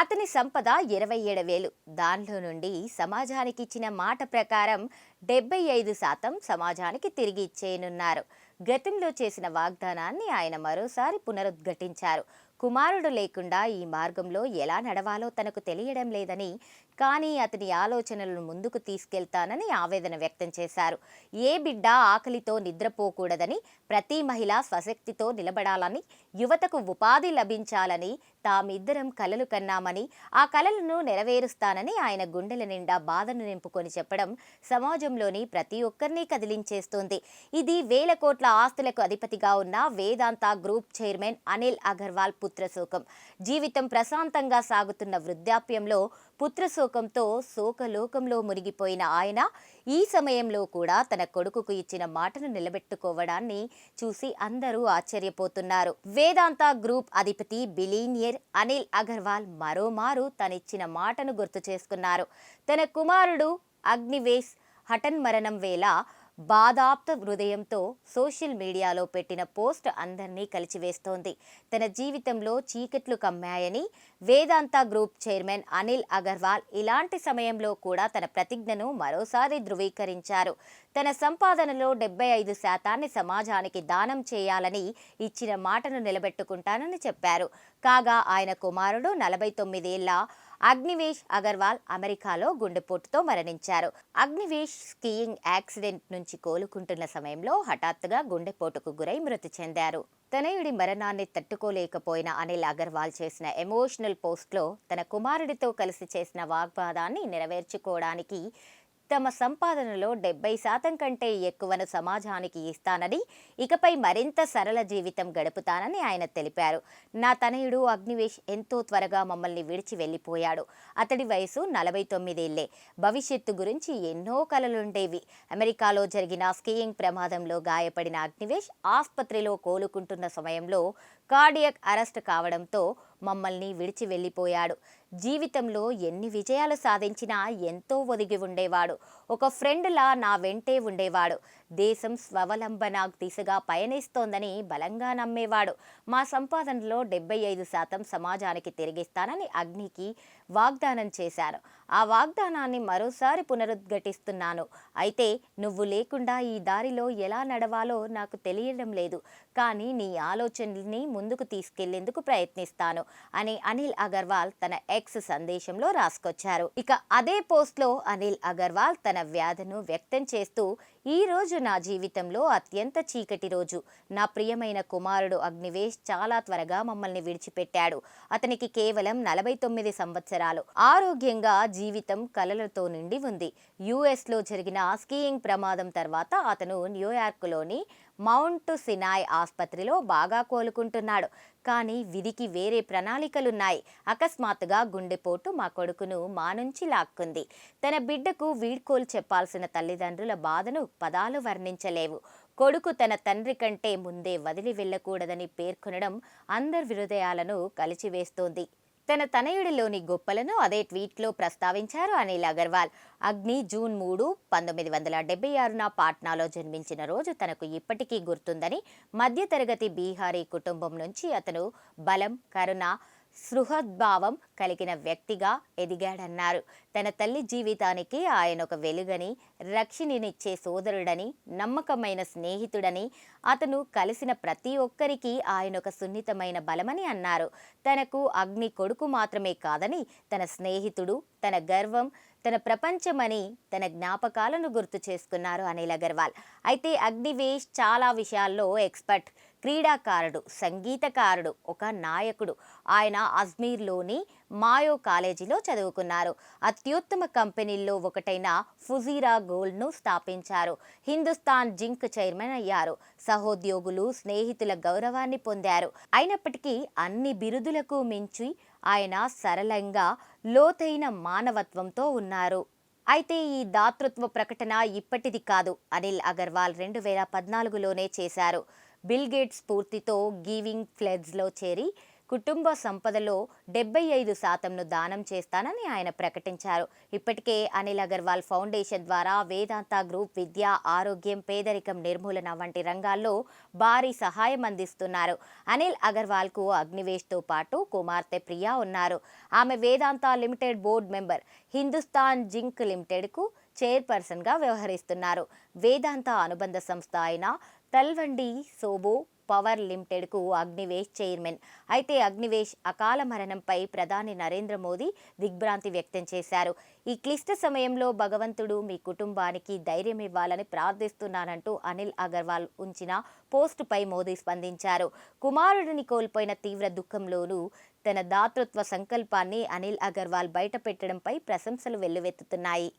అతని సంపద 27,000. దానిలో నుండి సమాజానికి ఇచ్చిన మాట ప్రకారం 75% సమాజానికి తిరిగి ఇచ్చేయనున్నారు. గతంలో చేసిన వాగ్దానాన్ని ఆయన మరోసారి పునరుద్ఘాటించారు. కుమారుడు లేకుండా ఈ మార్గంలో ఎలా నడవాలో తనకు తెలియడం లేదని, కానీ అతని ఆలోచనలను ముందుకు తీసుకెళ్తానని ఆవేదన వ్యక్తం చేశారు. ఏ బిడ్డ ఆకలితో నిద్రపోకూడదని, ప్రతి మహిళ స్వశక్తితో నిలబడాలని, యువతకు ఉపాధి లభించాలని తామిద్దరం కలలు కన్నామని, ఆ కలలను నెరవేరుస్తానని ఆయన గుండెల నిండా బాధను నింపుకొని చెప్పడం సమాజంలోని ప్రతి ఒక్కరిని కదిలించేస్తోంది. ఇది వేల కోట్ల ఆస్తులకు అధిపతిగా ఉన్న వేదాంత గ్రూప్ చైర్మన్ అనిల్ అగర్వాల్ పుత్రశోకం. జీవితం ప్రశాంతంగా సాగుతున్న వృద్ధాప్యంలో పుత్రశోకంతో శోకలోకంలో మునిగిపోయిన ఆయన ఈ సమయంలో కూడా తన కొడుకుకు ఇచ్చిన మాటను నిలబెట్టుకోవడాన్ని చూసి అందరూ ఆశ్చర్యపోతున్నారు. వేదాంత గ్రూప్ అధిపతి బిలీనియర్ అనిల్ అగర్వాల్ మరోమారు తనిచ్చిన మాటను గుర్తు చేసుకున్నారు. తన కుమారుడు అగ్నివేశ్ హఠన్మరణం వేళ బాధాప్త హృదయంతో సోషల్ మీడియాలో పెట్టిన పోస్ట్ అందరినీ కలిచివేస్తోంది. తన జీవితంలో చీకట్లు కమ్మాయని వేదాంత గ్రూప్ చైర్మన్ అనిల్ అగర్వాల్ ఇలాంటి సమయంలో కూడా తన ప్రతిజ్ఞను మరోసారి ధృవీకరించారు. తన సంపాదనలో 75% సమాజానికి దానం చేయాలని ఇచ్చిన మాటను నిలబెట్టుకుంటానని చెప్పారు. కాగా ఆయన కుమారుడు 49 ఏళ్ల అగ్నివేశ్ అగర్వాల్ అమెరికాలో గుండెపోటుతో మరణించారు. అగ్నివేశ్ స్కీయింగ్ యాక్సిడెంట్ నుంచి కోలుకుంటున్న సమయంలో హఠాత్తుగా గుండెపోటుకు గురై మృతి చెందారు. తనయుడి మరణాన్ని తట్టుకోలేకపోయిన అనిల్ అగర్వాల్ చేసిన ఎమోషనల్ పోస్ట్లో తన కుమారుడితో కలిసి చేసిన వాగ్వాదాన్ని నెరవేర్చుకోవడానికి తమ సంపాదనలో 70% కంటే ఎక్కువను సమాజానికి ఇస్తానని, ఇకపై మరింత సరళ జీవితం గడుపుతానని ఆయన తెలిపారు. నా తనయుడు అగ్నివేశ్ ఎంతో త్వరగా మమ్మల్ని విడిచి వెళ్ళిపోయాడు. అతడి వయసు 49 ఏళ్లే. భవిష్యత్తు గురించి ఎన్నో కలలుండేవి. అమెరికాలో జరిగిన స్కీయింగ్ ప్రమాదంలో గాయపడిన అగ్నివేశ్ ఆసుపత్రిలో కోలుకుంటున్న సమయంలో కార్డియక్ అరెస్ట్ కావడంతో మమ్మల్ని విడిచి వెళ్ళిపోయాడు. జీవితంలో ఎన్ని విజయాలు సాధించినా ఎంతో ఒదిగి ఉండేవాడు. ఒక ఫ్రెండ్లా నా వెంటే ఉండేవాడు. దేశం స్వావలంబన దిశగా పయనిస్తోందని బలంగా నమ్మేవాడు. మా సంపాదనలో 75% సమాజానికి తిరిగిస్తానని అగ్నికి వాగ్దానం చేశాను. ఆ వాగ్దానాన్ని మరోసారి పునరుద్ఘాటిస్తున్నాను. అయితే నువ్వు లేకుండా ఈ దారిలో ఎలా నడవాలో నాకు తెలియడం లేదు, కానీ నీ ఆలోచనల్ని ముందుకు తీసుకెళ్లేందుకు ప్రయత్నిస్తాను అని అనిల్ అగర్వాల్ తన ఎక్స్ సందేశంలో రాసుకొచ్చారు. ఇక అదే పోస్ట్లో అనిల్ అగర్వాల్ తన వ్యాధను వ్యక్తం చేస్తూ, ఈ రోజు నా జీవితంలో అత్యంత చీకటి రోజు. నా ప్రియమైన కుమారుడు అగ్నివేశ్ చాలా త్వరగా మమ్మల్ని విడిచిపెట్టాడు. అతనికి కేవలం 49 సంవత్సరాలు. ఆరోగ్యంగా జీవితం కలలతో నిండి ఉంది. యుఎస్లో జరిగిన స్కీయింగ్ ప్రమాదం తర్వాత అతను న్యూయార్క్లోని మౌంట్ సినాయ్ ఆసుపత్రిలో బాగా కోలుకుంటున్నాడు. కానీ విధికి వేరే ప్రణాళికలున్నాయి. అకస్మాత్తుగా గుండెపోటు మా కొడుకును మా నుంచి లాక్కుంది. తన బిడ్డకు వీడ్కోలు చెప్పాల్సిన తల్లిదండ్రుల బాధను పదాలు వర్ణించలేవు. కొడుకు తన తండ్రి కంటే ముందే వదిలి వెళ్ళకూడదని పేర్కొనడం అందరి హృదయాలను కలిచివేస్తోంది. తన తనయుడిలోని గొప్పలను అదే ట్వీట్లో ప్రస్తావించారు అనిల్ అగర్వాల్. అగ్ని జూన్ 3, 1976న పాట్నాలో జన్మించిన రోజు తనకు ఇప్పటికీ గుర్తుందని, మధ్యతరగతి బీహారీ కుటుంబం నుంచి అతను బలం, కరుణ, సృహద్భావం కలిగిన వ్యక్తిగా ఎదిగాడన్నారు. తన తల్లి జీవితానికి ఆయన ఒక వెలుగని, రక్షణనిచ్చే సోదరుడని, నమ్మకమైన స్నేహితుడని, అతను కలిసిన ప్రతి ఒక్కరికి ఆయన ఒక సున్నితమైన బలమని అన్నారు. తనకు అగ్ని కొడుకు మాత్రమే కాదని, తన స్నేహితుడు, తన గర్వం, తన ప్రపంచమని తన జ్ఞాపకాలను గుర్తు చేసుకున్నారు అనిల్ అగర్వాల్. అయితే అగ్నివేశ్ చాలా విషయాల్లో ఎక్స్పర్ట్. క్రీడాకారుడు, సంగీతకారుడు, ఒక నాయకుడు. ఆయన అజ్మీర్లోని మాయో కాలేజీలో చదువుకున్నారు. అత్యుత్తమ కంపెనీల్లో ఒకటైన ఫుజీరా గోల్డ్ను స్థాపించారు. హిందుస్థాన్ జింక్ చైర్మన్ అయ్యారు. సహోద్యోగులు, స్నేహితుల గౌరవాన్ని పొందారు. అయినప్పటికీ అన్ని బిరుదులకు మించి ఆయన సరళంగా, లోతైన మానవత్వంతో ఉన్నారు. అయితే ఈ దాతృత్వ ప్రకటన ఇప్పటిది కాదు. అనిల్ అగర్వాల్ 2014లోనే చేశారు. బిల్ గేట్స్ స్ఫూర్తితో గివింగ్ ఫ్లెడ్స్లో చేరి కుటుంబ సంపదలో 75% దానం చేస్తానని ఆయన ప్రకటించారు. ఇప్పటికే అనిల్ అగర్వాల్ ఫౌండేషన్ ద్వారా వేదాంత గ్రూప్ విద్య, ఆరోగ్యం, పేదరికం నిర్మూలన వంటి రంగాల్లో భారీ సహాయం అందిస్తున్నారు. అనిల్ అగర్వాల్కు అగ్నివేష్తో పాటు కుమార్తె ప్రియా ఉన్నారు. ఆమె Vedanta limited board member, Hindustan zinc లిమిటెడ్కు చైర్పర్సన్గా వ్యవహరిస్తున్నారు. వేదాంత అనుబంధ సంస్థ అయిన తల్వండి సోబో పవర్ లిమిటెడ్కు అగ్నివేష్ చైర్మన్. అయితే అగ్నివేష్ అకాల మరణంపై ప్రధాని నరేంద్ర మోదీ దిగ్భ్రాంతి వ్యక్తం చేశారు. ఈ క్లిష్ట సమయంలో భగవంతుడు మీ కుటుంబానికి ధైర్యం ఇవ్వాలని ప్రార్థిస్తున్నానంటూ అనిల్ అగర్వాల్ ఉంచిన పోస్టుపై మోదీ స్పందించారు. కుమారుడిని కోల్పోయిన తీవ్ర దుఃఖంలోనూ తన దాతృత్వ సంకల్పాన్ని అనిల్ అగర్వాల్ బయటపెట్టడంపై ప్రశంసలు వెల్లువెత్తుతున్నాయి.